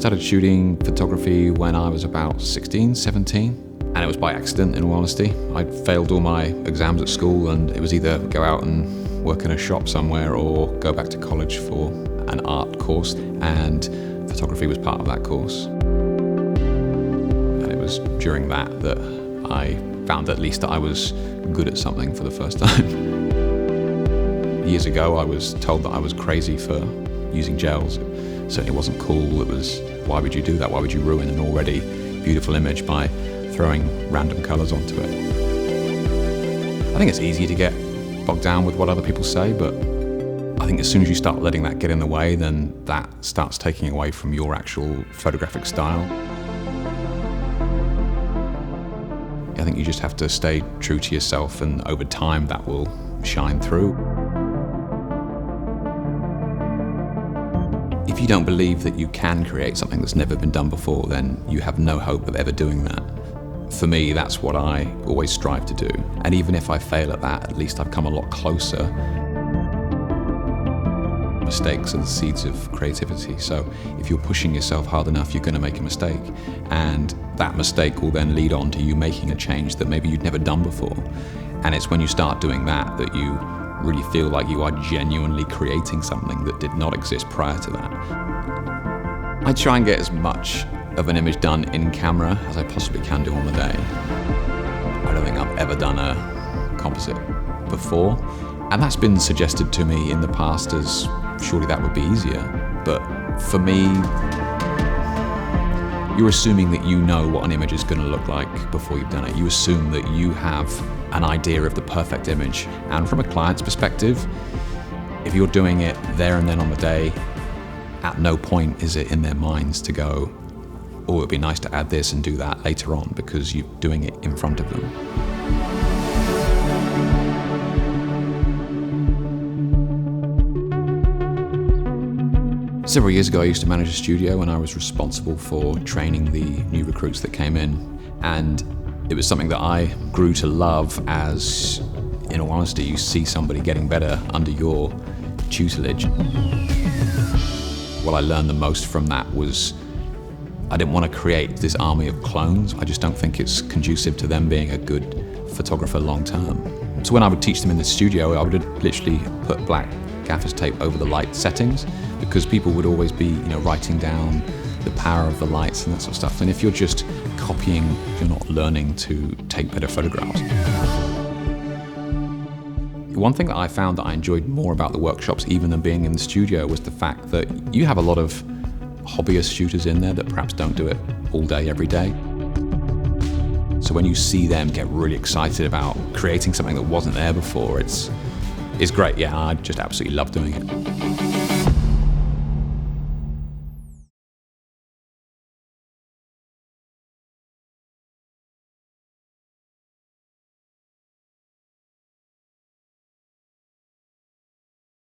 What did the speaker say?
started shooting photography when I was about 16, 17. And it was by accident, in all honesty. I'd failed all my exams at school, and it was either go out and work in a shop somewhere or go back to college for an art course, and photography was part of that course. And it was during that I found at least that I was good at something for the first time. Years ago, I was told that I was crazy for using gels. It certainly wasn't cool. It was, why would you do that? Why would you ruin an already beautiful image by throwing random colors onto it? I think it's easy to get bogged down with what other people say, but I think as soon as you start letting that get in the way, then that starts taking away from your actual photographic style. I think you just have to stay true to yourself, and over time that will shine through. If you don't believe that you can create something that's never been done before, then you have no hope of ever doing that. For me, that's what I always strive to do. And even if I fail at that, at least I've come a lot closer. Mistakes are the seeds of creativity. So if you're pushing yourself hard enough, you're going to make a mistake. And that mistake will then lead on to you making a change that maybe you'd never done before. And it's when you start doing that that you really feel like you are genuinely creating something that did not exist prior to that. I try and get as much of an image done in camera as I possibly can do on the day. I don't think I've ever done a composite before, and that's been suggested to me in the past as surely that would be easier. But for me, you're assuming that you know what an image is going to look like before you've done it. You assume that you have an idea of the perfect image. And from a client's perspective, if you're doing it there and then on the day, at no point is it in their minds to go, oh, it'd be nice to add this and do that later on, because you're doing it in front of them. Several years ago, I used to manage a studio, and I was responsible for training the new recruits that came in. And it was something that I grew to love as, in all honesty, you see somebody getting better under your tutelage. What I learned the most from that was I didn't want to create this army of clones. I just don't think it's conducive to them being a good photographer long term. So when I would teach them in the studio, I would literally put black gaffer's tape over the light settings, because people would always be, writing down the power of the lights and that sort of stuff. And if you're just copying, you're not learning to take better photographs. One thing that I found that I enjoyed more about the workshops, even than being in the studio, was the fact that you have a lot of hobbyist shooters in there that perhaps don't do it all day, every day. So when you see them get really excited about creating something that wasn't there before, it's great. Yeah, I just absolutely love doing it.